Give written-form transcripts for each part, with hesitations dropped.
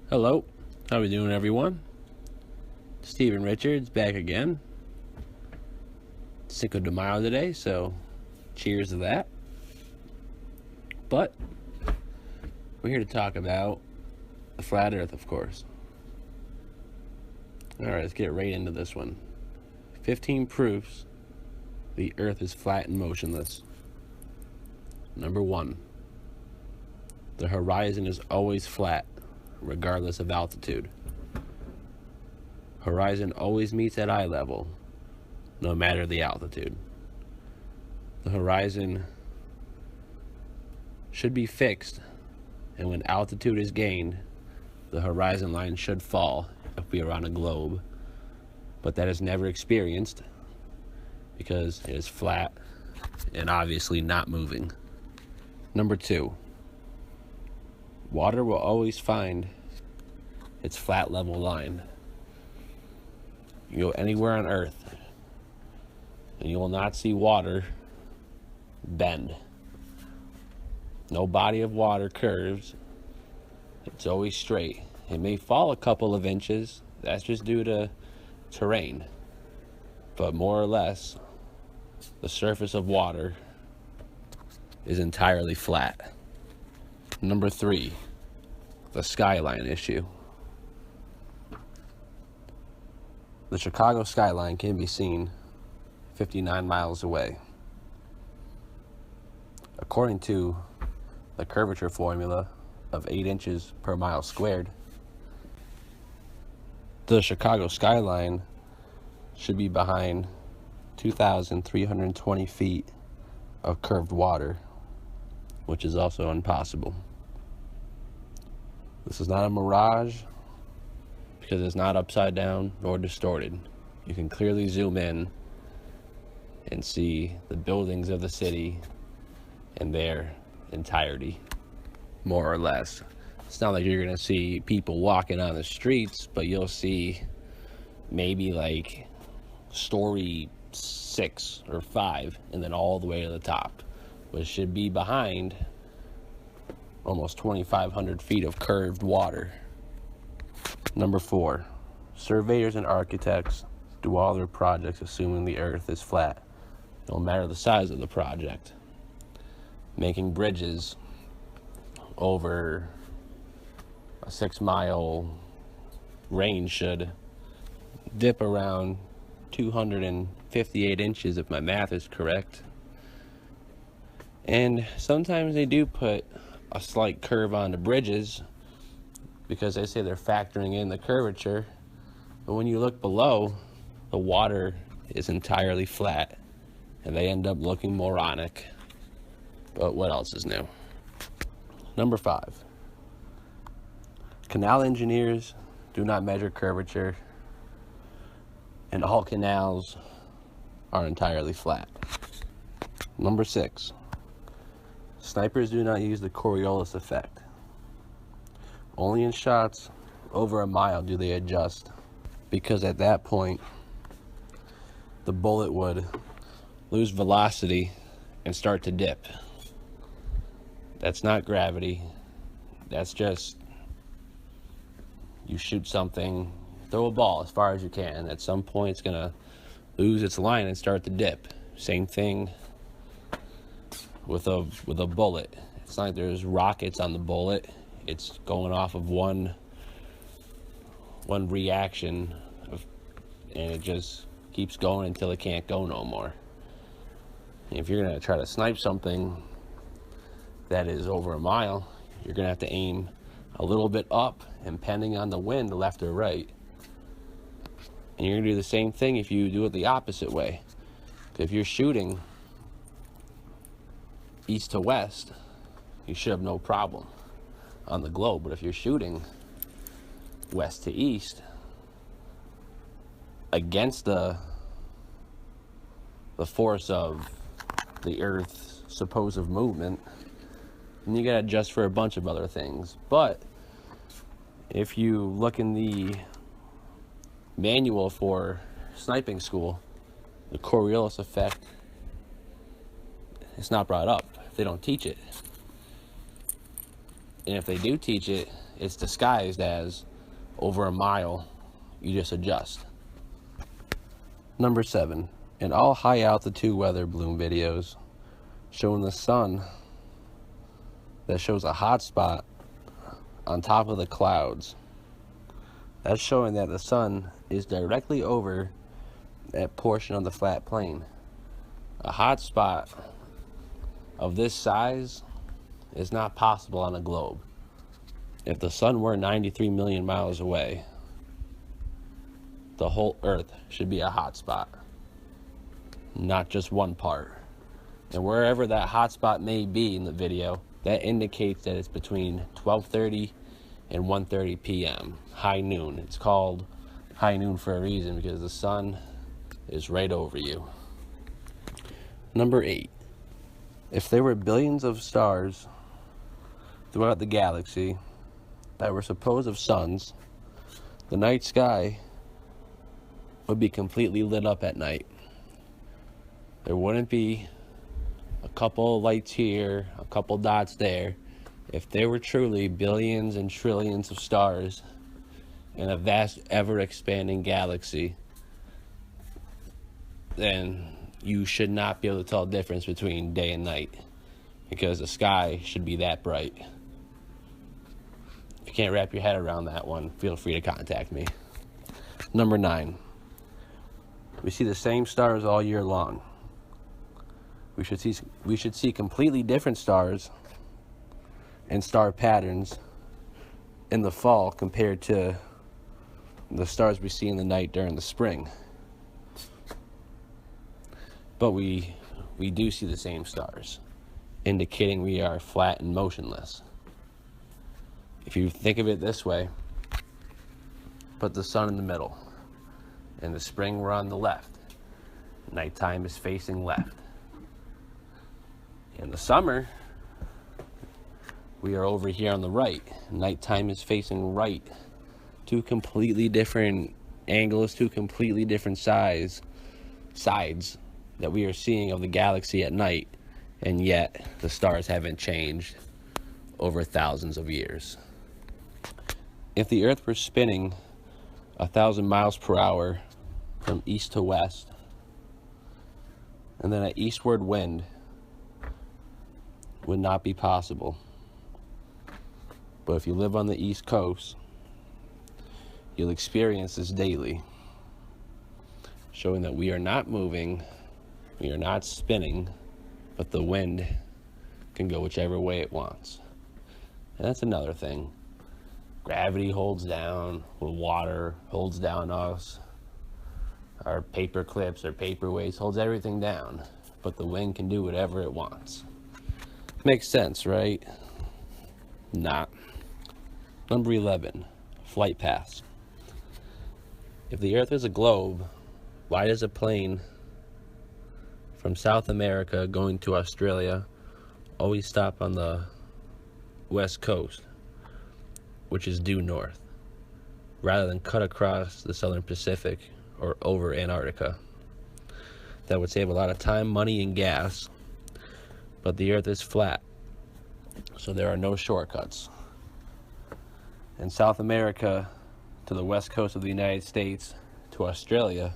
Hello, how we doing, everyone? Steven Richards back again. Cinco de Mayo today, so cheers to that. But we're here to talk about the flat Earth, of course. Alright, let's get right into this one. 15 proofs the Earth is flat and motionless. Number 1. The horizon is always flat, regardless of altitude. Horizon always meets at eye level, no matter the altitude. The horizon should be fixed, and when altitude is gained, the horizon line should fall if we are on a globe. But that is never experienced because it is flat and obviously not moving. Number 2. Water will always find its flat level line. You go anywhere on Earth and you will not see water bend. No body of water curves. It's always straight. It may fall a couple of inches. That's just due to terrain. But more or less, the surface of water is entirely flat. Number 3, the skyline issue. The Chicago skyline can be seen 59 miles away. According to the curvature formula of 8 inches per mile squared, the Chicago skyline should be behind 2,320 feet of curved water, which is also impossible. This is not a mirage because it's not upside down nor distorted. You can clearly zoom in and see the buildings of the city in their entirety, more or less. It's not like you're gonna see people walking on the streets, but you'll see maybe like story 6 or 5 and then all the way to the top, which should be behind almost 2,500 feet of curved water. Number 4, surveyors and architects do all their projects assuming the Earth is flat, no matter the size of the project. Making bridges over a 6-mile range should dip around 258 inches if my math is correct. And sometimes they do put a slight curve on the bridges because they say they're factoring in the curvature. But when you look below, the water is entirely flat and they end up looking moronic. But what else is new? Number 5. Canal engineers do not measure curvature, and all canals are entirely flat. Number 6. Snipers do not use the Coriolis effect. Only in shots over a mile do they adjust, because at that point, the bullet would lose velocity and start to dip. That's not gravity. That's just you shoot something, throw a ball as far as you can. At some point, it's gonna lose its line and start to dip. Same thing with a bullet. It's not like there's rockets on the bullet. It's going off of one reaction, and it just keeps going until it can't go no more. And if you're gonna try to snipe something that is over a mile, you're gonna have to aim a little bit up, and depending on the wind, left or right. And you're gonna do the same thing if you do it the opposite way. If you're shooting east to west, you should have no problem on the globe. But if you're shooting west to east against the force of the Earth's supposed movement, then you gotta adjust for a bunch of other things. But if you look in the manual for sniping school, the Coriolis effect, it's not brought up. They don't teach it. And if they do teach it, it's disguised as over a mile. You just adjust. Number 7. In all high altitude weather balloon videos showing the sun that shows a hot spot on top of the clouds, that's showing that the sun is directly over that portion of the flat plane. A hot spot of this size is not possible on a globe. If the sun were 93 million miles away, the whole Earth should be a hot spot, not just one part. And wherever that hot spot may be in the video, that indicates that it's between 12:30 and 1:30 p.m. high noon. It's called high noon for a reason, because the sun is right over you. Number 8. If there were billions of stars throughout the galaxy that were supposed of suns, the night sky would be completely lit up at night. There wouldn't be a couple lights here, a couple dots there. If there were truly billions and trillions of stars in a vast, ever-expanding galaxy, then you should not be able to tell the difference between day and night, because the sky should be that bright. If you can't wrap your head around that one, feel free to contact me. Number 9. We see the same stars all year long. We should see completely different stars and star patterns in the fall compared to the stars we see in the night during the spring. But we do see the same stars, indicating we are flat and motionless. If you think of it this way, put the sun in the middle. In the spring, we're on the left. Nighttime is facing left. In the summer, we are over here on the right. Nighttime is facing right. Two completely different angles, two completely different sides that we are seeing of the galaxy at night, and yet the stars haven't changed over thousands of years. If the Earth were spinning 1,000 miles per hour from east to west, and then an eastward wind would not be possible. But if you live on the East Coast, you'll experience this daily, showing that we are not moving, we are not spinning, but the wind can go whichever way it wants. And that's another thing. Gravity holds down, water holds down us, our paper clips, our paperweights, holds everything down, but the wind can do whatever it wants. Makes sense, right? Not. Number 11, flight paths. If the Earth is a globe, why does a plane from South America going to Australia always stop on the west coast, which is due north, rather than cut across the southern Pacific or over Antarctica? That would save a lot of time, money, and gas, but the Earth is flat, so there are no shortcuts. In South America to the west coast of the United States to Australia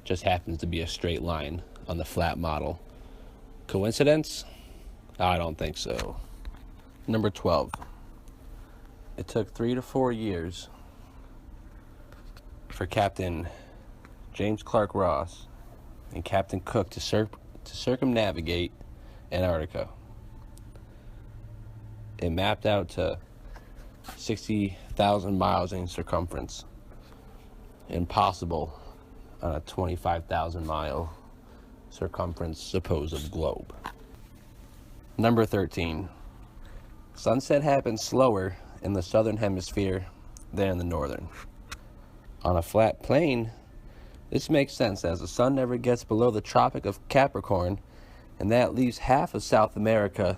just happens to be a straight line on the flat model. Coincidence? I don't think so. Number 12. It took 3 to 4 years for Captain James Clark Ross and Captain Cook to circumnavigate Antarctica. It mapped out to 60,000 miles in circumference. Impossible on a 25,000 mile circumference supposed globe. Number 13. Sunset happens slower in the southern hemisphere than in the northern. On a flat plane, this makes sense as the sun never gets below the Tropic of Capricorn, and that leaves half of South America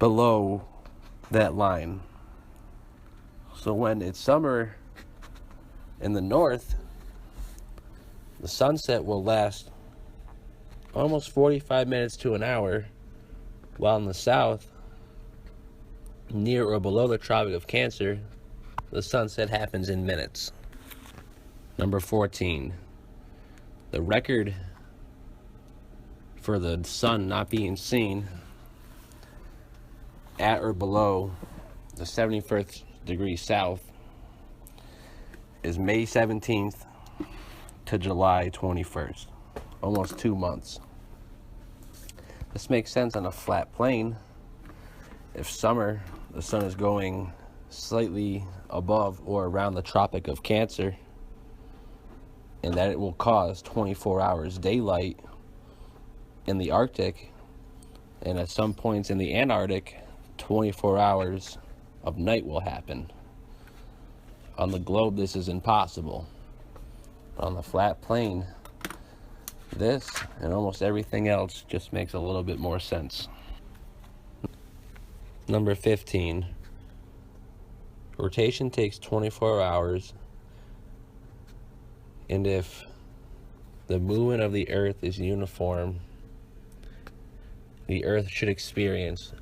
below that line. So when it's summer in the north, the sunset will last almost 45 minutes to an hour, while in the south, near or below the Tropic of Cancer, the sunset happens in minutes. Number 14. The record for the sun not being seen at or below the 71st degree south is May 17th to July 21st. Almost 2 months. This makes sense on a flat plane. If summer, the sun is going slightly above or around the Tropic of Cancer, and that it will cause 24 hours daylight in the Arctic, and at some points in the Antarctic, 24 hours of night will happen. On the globe, this is impossible. But on the flat plane, this and almost everything else just makes a little bit more sense. Number 15. Rotation takes 24 hours, and if the movement of the Earth is uniform, the Earth should experience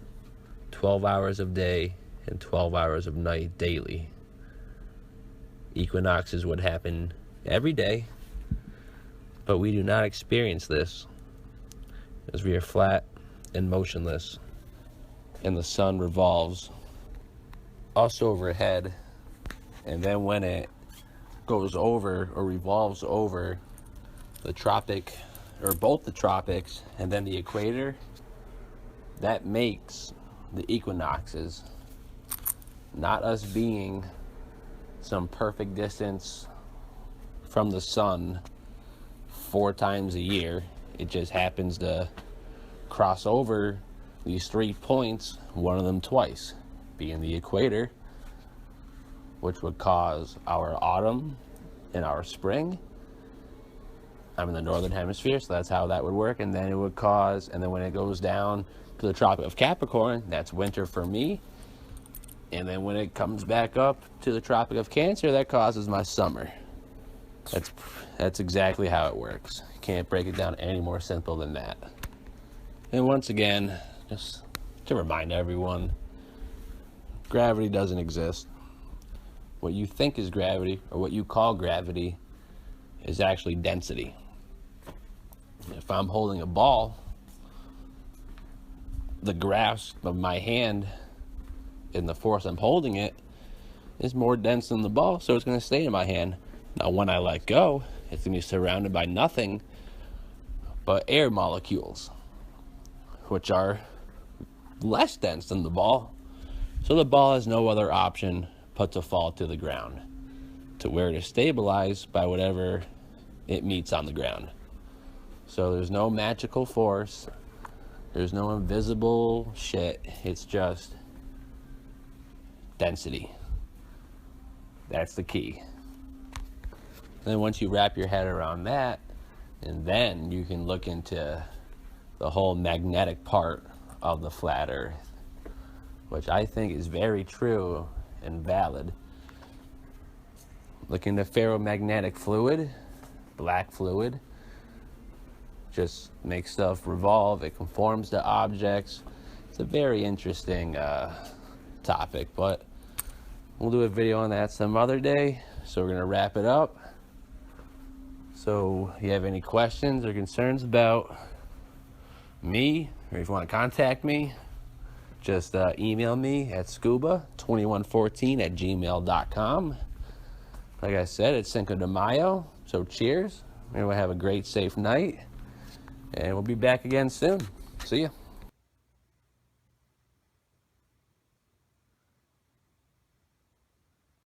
12 hours of day and 12 hours of night daily. Equinoxes would happen every day, but we do not experience this as we are flat and motionless, and the sun revolves us overhead, and then when it goes over or revolves over the tropic, or both the tropics and then the equator, that makes the equinoxes. Not us being some perfect distance from the sun 4 times a year. It just happens to cross over these 3 points, one of them twice, being the equator, which would cause our autumn and our spring. I'm in the northern hemisphere, so that's how that would work. And then it would cause, and then when it goes down to the Tropic of Capricorn, that's winter for me. And then when it comes back up to the Tropic of Cancer, that causes my summer. That's exactly how it works. You can't break it down any more simple than that. And once again, just to remind everyone, gravity doesn't exist. What you think is gravity, or what you call gravity, is actually density. If I'm holding a ball, the grasp of my hand and the force I'm holding it is more dense than the ball, so it's going to stay in my hand. Now when I let go, it's going to be surrounded by nothing but air molecules, which are less dense than the ball. So the ball has no other option but to fall to the ground, to where it is stabilized by whatever it meets on the ground. So there's no magical force, there's no invisible shit, it's just density. That's the key. And then once you wrap your head around that, and then you can look into the whole magnetic part of the flat earth, which I think is very true and valid. Look into ferromagnetic fluid, black fluid, just makes stuff revolve, it conforms to objects. It's a very interesting topic, but we'll do a video on that some other day. So we're going to wrap it up. So if you have any questions or concerns about me, or if you want to contact me, just email me at scuba2114@gmail.com. Like I said, it's Cinco de Mayo, so cheers. Everyone have a great, safe night, and we'll be back again soon. See ya.